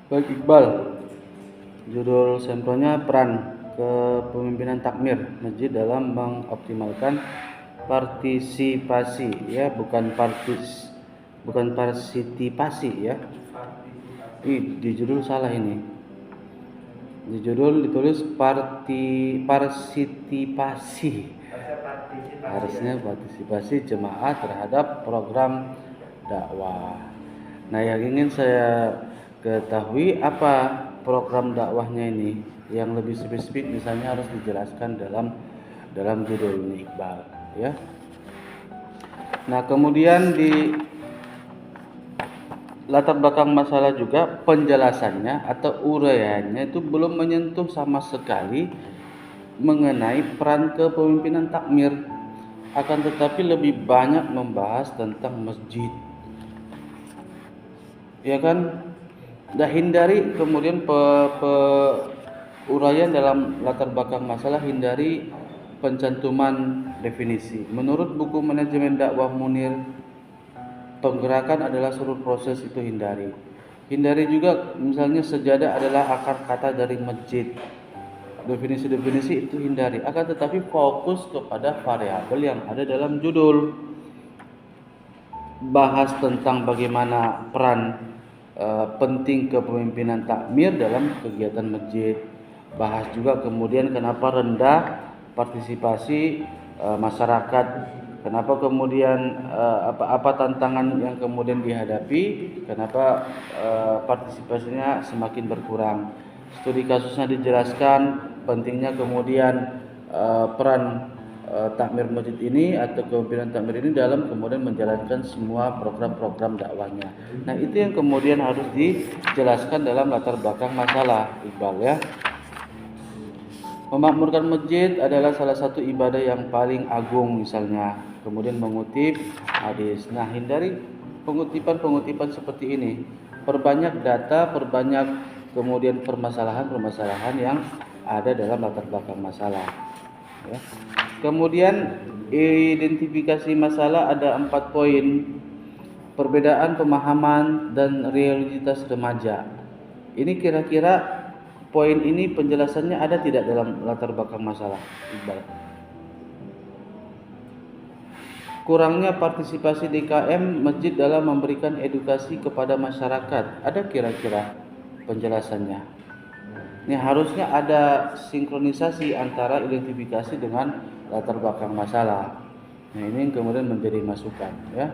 Baik Iqbal, judul sampelnya peran kepemimpinan takmir masjid dalam mengoptimalkan partisipasi, ya, bukan partisipasi, ya. Di judul salah ini. Di judul ditulis partisipasi. Harusnya partisipasi jemaah terhadap program dakwah. Nah, yang ingin saya ketahui apa program dakwahnya ini, yang lebih spesifik misalnya harus dijelaskan dalam judul ini, Iqbal, ya. Nah, kemudian di latar belakang masalah juga penjelasannya atau uraiannya itu belum menyentuh sama sekali mengenai peran kepemimpinan takmir, akan tetapi lebih banyak membahas tentang masjid, ya kan. Dan hindari kemudian uraian dalam latar belakang masalah, hindari pencantuman definisi. Menurut buku Manajemen Dakwah Munir, penggerakan adalah seluruh proses, itu hindari. Hindari juga misalnya sejadah adalah akar kata dari masjid. Definisi-definisi itu hindari. Akan tetapi fokus kepada variabel yang ada dalam judul. Bahas tentang bagaimana peran penting kepemimpinan takmir dalam kegiatan masjid. Bahas juga kemudian kenapa rendah partisipasi masyarakat, kenapa kemudian apa tantangan yang kemudian dihadapi, kenapa partisipasinya semakin berkurang. Studi kasusnya dijelaskan, pentingnya kemudian peran takmir masjid ini atau kepemimpinan takmir ini dalam kemudian menjalankan semua program-program dakwahnya. Nah, itu yang kemudian harus dijelaskan dalam latar belakang masalah, Iqbal, ya. Memakmurkan masjid adalah salah satu ibadah yang paling agung misalnya. Kemudian mengutip hadis. Nah, hindari pengutipan seperti ini. Perbanyak data, perbanyak kemudian permasalahan-permasalahan yang ada dalam latar belakang masalah, ya. Kemudian identifikasi masalah ada 4 poin. Perbedaan pemahaman dan realitas remaja. Ini kira-kira poin ini penjelasannya ada tidak dalam latar belakang masalah, Iqbal? Kurangnya partisipasi DKM masjid dalam memberikan edukasi kepada masyarakat. Ada kira-kira penjelasannya? Ini harusnya ada sinkronisasi antara identifikasi dengan latar belakang masalah. Nah, ini kemudian menjadi masukan, ya.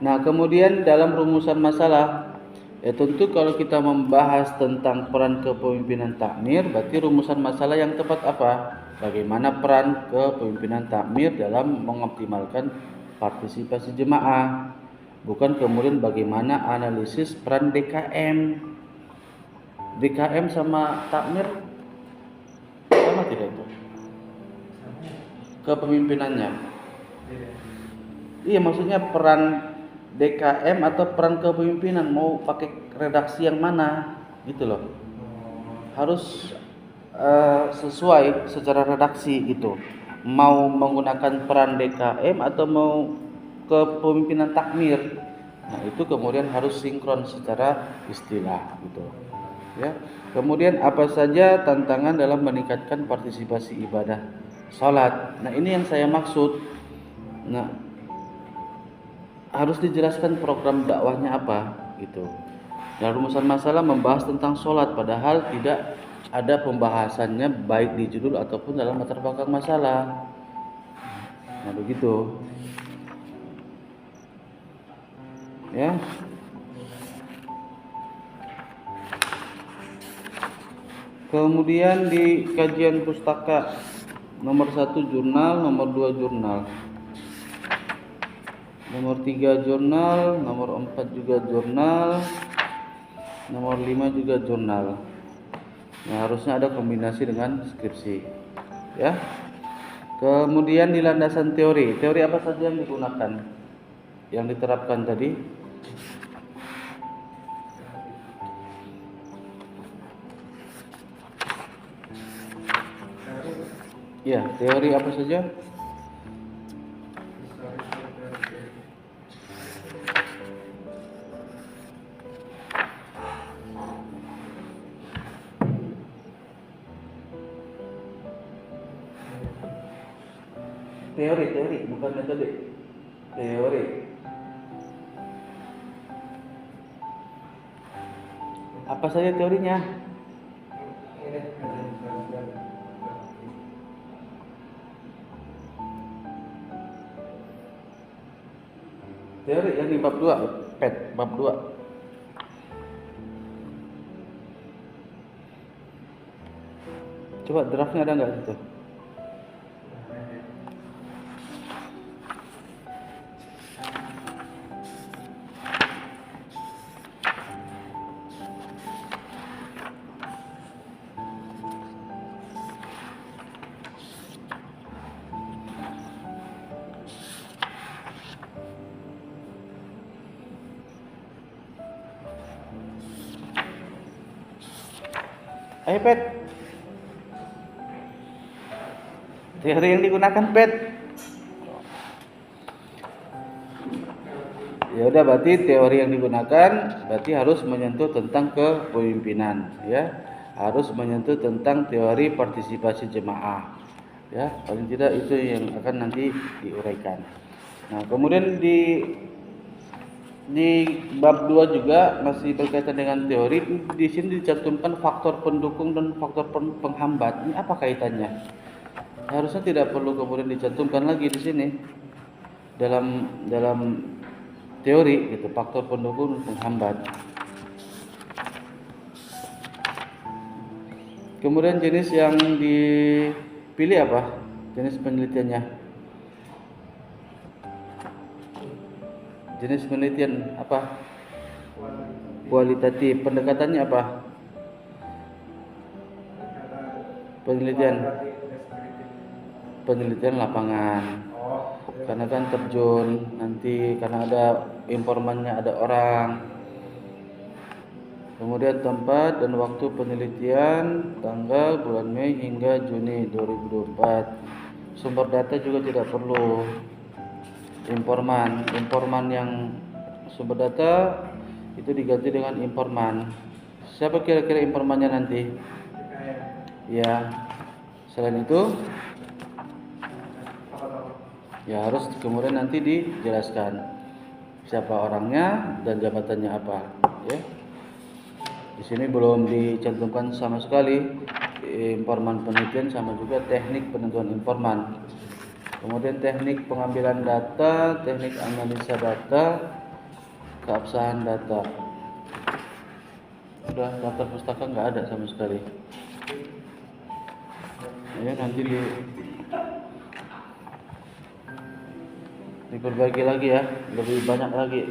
Nah, kemudian dalam rumusan masalah, ya tentu kalau kita membahas tentang peran kepemimpinan takmir, berarti rumusan masalah yang tepat apa? Bagaimana peran kepemimpinan takmir dalam mengoptimalkan partisipasi jemaah, bukan kemudian bagaimana analisis peran DKM. DKM sama takmir sama tidak itu? Kepemimpinannya. Iya, maksudnya peran DKM atau peran kepemimpinan, mau pakai redaksi yang mana gitu loh. Harus sesuai secara redaksi gitu. Mau menggunakan peran DKM atau mau kepemimpinan takmir. Nah, itu kemudian harus sinkron secara istilah gitu. Ya. Kemudian apa saja tantangan dalam meningkatkan partisipasi ibadah salat. Nah, ini yang saya maksud. Nah, harus dijelaskan program dakwahnya apa gitu. Dalam rumusan masalah membahas tentang salat padahal tidak ada pembahasannya baik di judul ataupun dalam latar belakang masalah. Nah, begitu. Ya. Kemudian di kajian pustaka nomor 1 jurnal, nomor 2 jurnal, nomor 3 jurnal, nomor 4 juga jurnal, nomor 5 juga jurnal. Nah, harusnya ada kombinasi dengan skripsi, ya. Kemudian di landasan teori apa saja yang digunakan, yang diterapkan tadi? Ya, teori apa saja? Teori bukan metode. Teori. Apa saja teorinya? Teori yang di bab 2, bab 2. Coba draftnya ada nggak situ? Ayo Pet. Teori yang digunakan Pet. Ya udah, berarti teori yang digunakan berarti harus menyentuh tentang kepemimpinan, ya. Harus menyentuh tentang teori partisipasi jemaah. Ya, paling tidak itu yang akan nanti diuraikan. Nah, kemudian di bab 2 juga masih berkaitan dengan teori. Di sini dicantumkan faktor pendukung dan faktor penghambat. Ini apa kaitannya? Harusnya tidak perlu kemudian dicantumkan lagi di sini dalam teori gitu, faktor pendukung dan penghambat. Kemudian jenis yang dipilih apa? Jenis penelitiannya. Jenis penelitian apa? Kualitatif. Pendekatannya apa? Penelitian lapangan. Karena kan terjun nanti, karena ada informannya, ada orang. Kemudian tempat dan waktu penelitian, tanggal, bulan Mei hingga Juni 2024. Sumber data juga tidak perlu. Informan yang sumber data itu diganti dengan informan. Siapa kira-kira informannya nanti? Ya. Selain itu, ya harus kemudian nanti dijelaskan siapa orangnya dan jabatannya apa, ya. Di sini belum dicantumkan sama sekali informan penelitian sama juga teknik penentuan informan. Kemudian teknik pengambilan data, teknik analisa data, keabsahan data. Udah, daftar pustaka nggak ada sama sekali. Ya, nanti diperbaiki lagi ya, lebih banyak lagi.